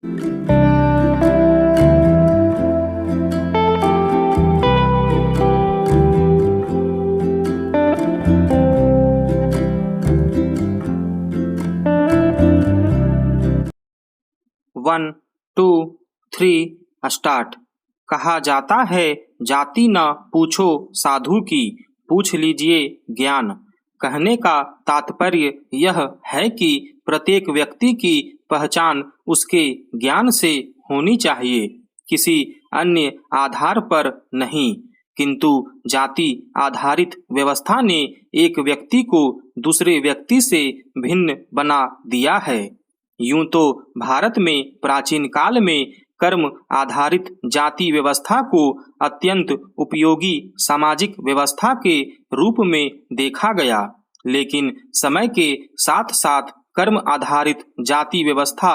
1, 2, 3 start. कहा जाता है जाति न पूछो साधु की, पूछ लीजिए ज्ञान। कहने का तात्पर्य यह है कि प्रत्येक व्यक्ति की पहचान उसके ज्ञान से होनी चाहिए, किसी अन्य आधार पर नहीं। किंतु जाति आधारित व्यवस्था ने एक व्यक्ति को दूसरे व्यक्ति से भिन्न बना दिया है। यूं तो भारत में प्राचीन काल में कर्म आधारित जाति व्यवस्था को अत्यंत उपयोगी सामाजिक व्यवस्था के रूप में देखा गया, लेकिन समय के साथ साथ कर्म आधारित जाति व्यवस्था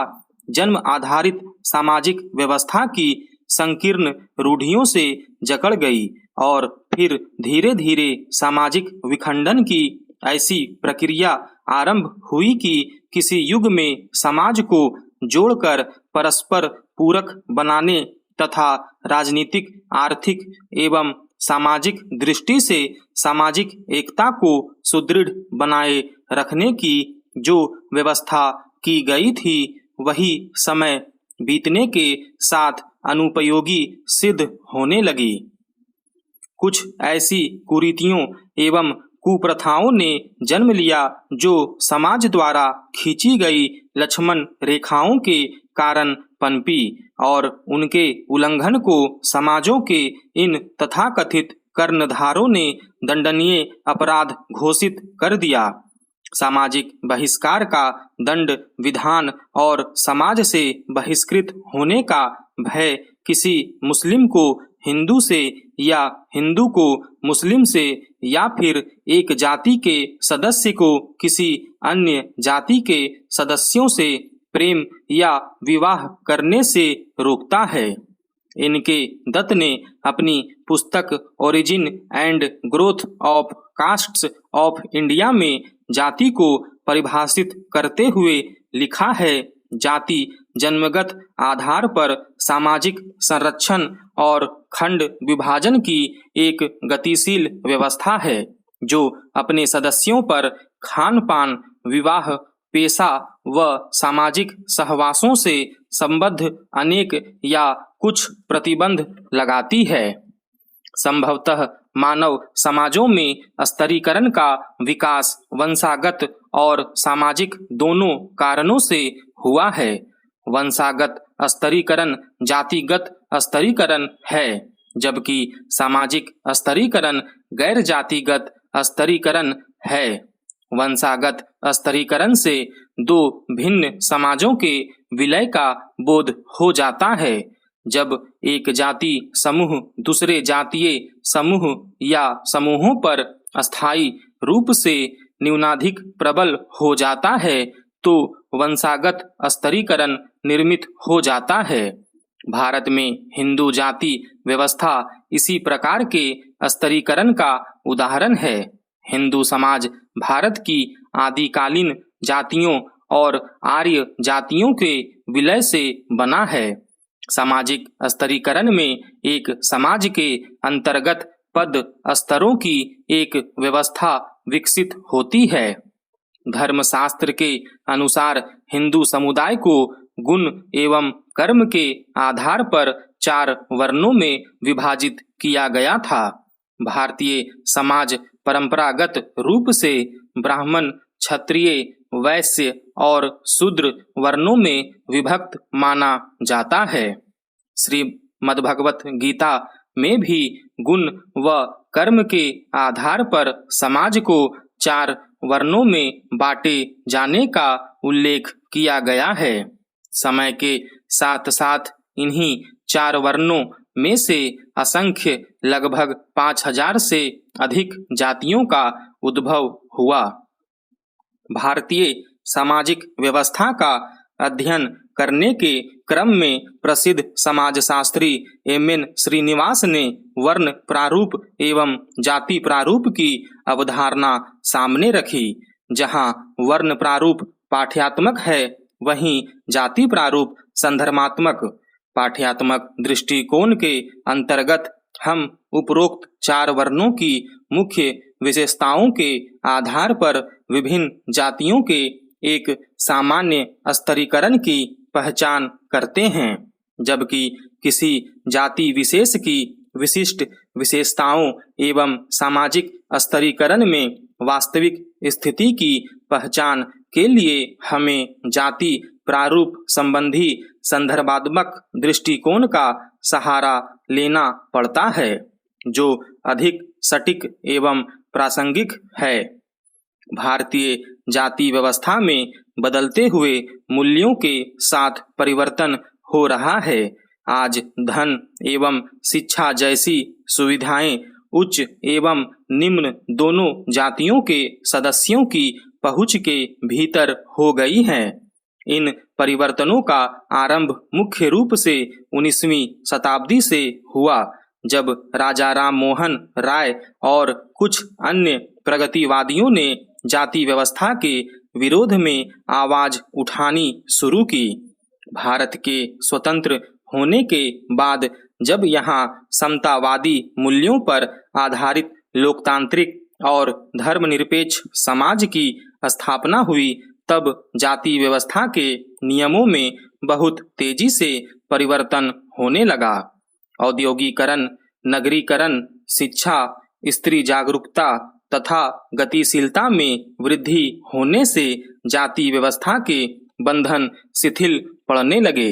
जन्म आधारित सामाजिक व्यवस्था की संकीर्ण रूढ़ियों से जकड़ गई और फिर धीरे धीरे सामाजिक विखंडन की ऐसी प्रक्रिया आरंभ हुई कि किसी युग में समाज को जोड़कर परस्पर पूरक बनाने तथा राजनीतिक, आर्थिक एवं सामाजिक दृष्टि से सामाजिक एकता को सुदृढ़ बनाए रखने की जो व्यवस्था की गई थी, वही समय बीतने के साथ अनुपयोगी सिद्ध होने लगी। कुछ ऐसी कुरीतियों एवं कुप्रथाओं ने जन्म लिया जो समाज द्वारा खींची गई लक्ष्मण रेखाओं के कारण पनपी और उनके उल्लंघन को समाजों के इन तथाकथित कर्णधारों ने दंडनीय अपराध घोषित कर दिया। सामाजिक बहिष्कार का दंड विधान और समाज से बहिष्कृत होने का भय किसी मुस्लिम को हिंदू से या हिंदू को मुस्लिम से या फिर एक जाति के सदस्य को किसी अन्य जाति के सदस्यों से प्रेम या विवाह करने से रोकता है। इनके दत्त ने अपनी पुस्तक origin and growth of castes of India में जाति को परिभाषित करते हुए लिखा है, जाति जन्मगत आधार पर सामाजिक संरक्षण और खंड विभाजन की एक गतिशील व्यवस्था है जो अपने सदस्यों पर खान पान, विवाह, पेशा व सामाजिक सहवासों से संबद्ध अनेक या कुछ प्रतिबंध लगाती है। संभवतः मानव समाजों में स्तरीकरण का विकास वंशागत और सामाजिक दोनों कारणों से हुआ है। वंशागत स्तरीकरण जातिगत स्तरीकरण है, जबकि सामाजिक स्तरीकरण गैर जातिगत स्तरीकरण है। वंशागत स्तरीकरण से दो भिन्न समाजों के विलय का बोध हो जाता है। जब एक जाति समूह दूसरे जातीय समूह या समूहों पर अस्थायी रूप से न्यूनाधिक प्रबल हो जाता है तो वंशागत स्तरीकरण निर्मित हो जाता है। भारत में हिंदू जाति व्यवस्था इसी प्रकार के स्तरीकरण का उदाहरण है। हिंदू समाज भारत की आदिकालीन जातियों और आर्य जातियों के विलय से बना है। सामाजिक स्तरीकरण में एक समाज के अंतर्गत पद स्तरों की एक व्यवस्था विकसित होती है। धर्मशास्त्र के अनुसार हिंदू समुदाय को गुण एवं कर्म के आधार पर 4 वर्णों में विभाजित किया गया था। भारतीय समाज परंपरागत रूप से ब्राह्मण, क्षत्रिय, वैश्य और शूद्र वर्णों में विभक्त माना जाता है। श्रीमद्भगवत गीता में भी गुण व कर्म के आधार पर समाज को 4 वर्णों में बांटे जाने का उल्लेख किया गया है। समय के साथ साथ इन्हीं 4 वर्णों में से असंख्य लगभग 5000 से अधिक जातियों का उद्भव हुआ। भारतीय सामाजिक व्यवस्था का अध्ययन करने के क्रम में प्रसिद्ध समाजशास्त्री एम.एन. श्रीनिवास ने वर्ण प्रारूप एवं जाति प्रारूप की अवधारणा सामने रखी। जहां वर्ण प्रारूप पाठ्यात्मक है, वहीं जाति प्रारूप संदर्भात्मक पाठ्यात्मक दृष्टिकोण के अंतर्गत हम उपरोक्त 4 वर्णों की मुख्य विशेषताओं के आधार पर विभिन्न जातियों के एक सामान्य स्तरीकरण की पहचान करते हैं, जबकि किसी जाति विशेष की विशिष्ट विशेषताओं एवं सामाजिक स्तरीकरण में वास्तविक स्थिति की पहचान के लिए हमें जाति प्रारूप संबंधी संदर्भात्मक दृष्टिकोण का सहारा लेना पड़ता है, जो अधिक सटीक एवं प्रासंगिक है। भारतीय जाति व्यवस्था में बदलते हुए मूल्यों के साथ परिवर्तन हो रहा है। आज धन एवं शिक्षा जैसी सुविधाएं उच्च एवं निम्न दोनों जातियों के सदस्यों की पहुंच के भीतर हो गई हैं। इन परिवर्तनों का आरंभ मुख्य रूप से 19वीं शताब्दी से हुआ, जब राजा राम मोहन राय और कुछ अन्य प्रगतिवादियों ने जाति व्यवस्था के विरोध में आवाज उठानी शुरू की। भारत के स्वतंत्र होने के बाद जब यहाँ समतावादी मूल्यों पर आधारित लोकतांत्रिक और धर्मनिरपेक्ष समाज की स्थापना हुई, तब जाति व्यवस्था के नियमों में बहुत तेजी से परिवर्तन होने लगा। औद्योगिकरण, नगरीकरण, शिक्षा, स्त्री जागरूकता तथा गतिशीलता में वृद्धि होने से जाति व्यवस्था के बंधन शिथिल पड़ने लगे।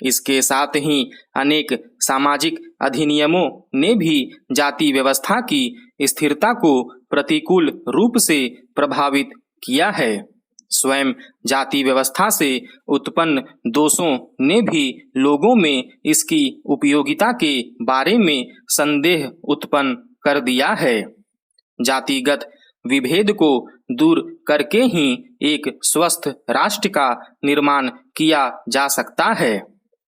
इसके साथ ही अनेक सामाजिक अधिनियमों ने भी जाति व्यवस्था की स्थिरता को प्रतिकूल रूप से प्रभावित किया है। स्वयं जाति व्यवस्था से उत्पन्न दोषों ने भी लोगों में इसकी उपयोगिता के बारे में संदेह उत्पन्न कर दिया है। जातिगत विभेद को दूर करके ही एक स्वस्थ राष्ट्र का निर्माण किया जा सकता है।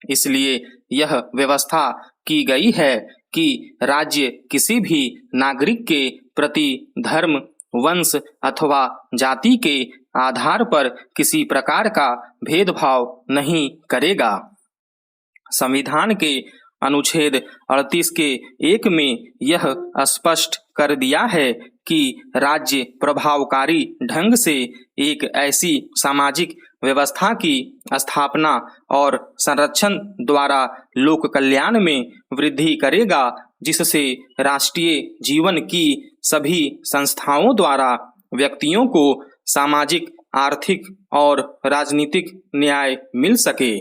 इसलिए यह व्यवस्था की गई है कि राज्य किसी भी नागरिक के प्रति धर्म, वंश अथवा जाति के आधार पर किसी प्रकार का भेदभाव नहीं करेगा। संविधान के अनुच्छेद 38 के 1 में यह स्पष्ट कर दिया है कि राज्य प्रभावकारी ढंग से एक ऐसी सामाजिक व्यवस्था की स्थापना और संरक्षण द्वारा लोक कल्याण में वृद्धि करेगा, जिससे राष्ट्रीय जीवन की सभी संस्थाओं द्वारा व्यक्तियों को सामाजिक, आर्थिक और राजनीतिक न्याय मिल सके।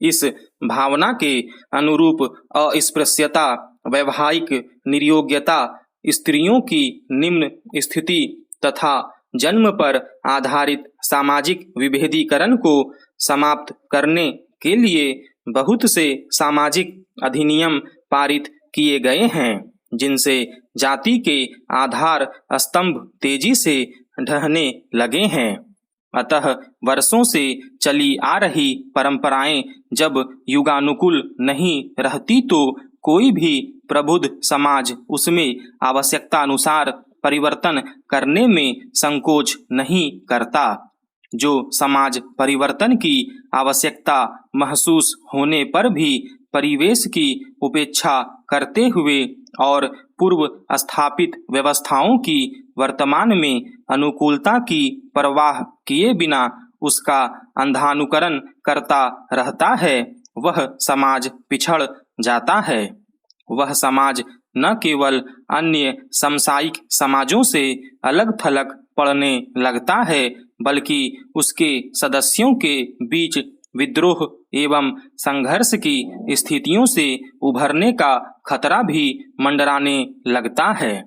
इस भावना के अनुरूप अस्पृश्यता, वैवाहिक निर्योग्यता, स्त्रियों की निम्न स्थिति तथा जन्म पर आधारित सामाजिक विभेदीकरण को समाप्त करने के लिए बहुत से सामाजिक अधिनियम पारित किए गए हैं, जिनसे जाति के आधार स्तंभ तेजी से ढहने लगे हैं। अतः वर्षों से चली आ रही परंपराएं जब युगानुकूल नहीं रहती, तो कोई भी प्रबुद्ध समाज उसमें आवश्यकता अनुसार परिवर्तन करने में संकोच नहीं करता। जो समाज परिवर्तन की आवश्यकता महसूस होने पर भी परिवेश की उपेक्षा करते हुए और पूर्व स्थापित व्यवस्थाओं की वर्तमान में अनुकूलता की परवाह किए बिना उसका अंधानुकरण करता रहता है, वह समाज पिछड़ जाता है। वह समाज न केवल अन्य समसामयिक समाजों से अलग थलग पड़ने लगता है, बल्कि उसके सदस्यों के बीच विद्रोह एवं संघर्ष की स्थितियों से उभरने का खतरा भी मंडराने लगता है।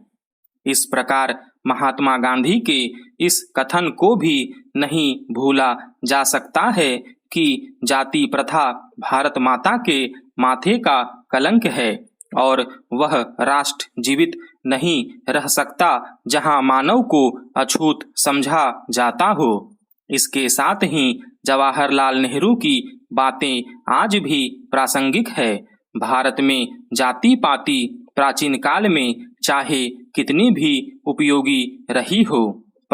इस प्रकार महात्मा गांधी के इस कथन को भी नहीं भूला जा सकता है कि जाति प्रथा भारत माता के माथे का कलंक है और वह राष्ट्र जीवित नहीं रह सकता जहां मानव को अछूत समझा जाता हो। इसके साथ ही जवाहरलाल नेहरू की बातें आज भी प्रासंगिक है। भारत में जाति पाति प्राचीन काल में चाहे कितनी भी उपयोगी रही हो,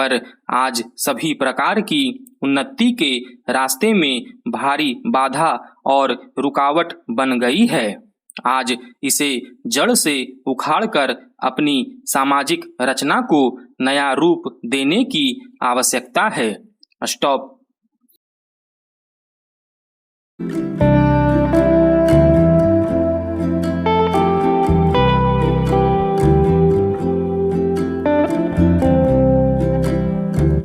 पर आज सभी प्रकार की उन्नति के रास्ते में भारी बाधा और रुकावट बन गई है। आज इसे जड़ से उखाड़कर अपनी सामाजिक रचना को नया रूप देने की आवश्यकता है। स्टॉप।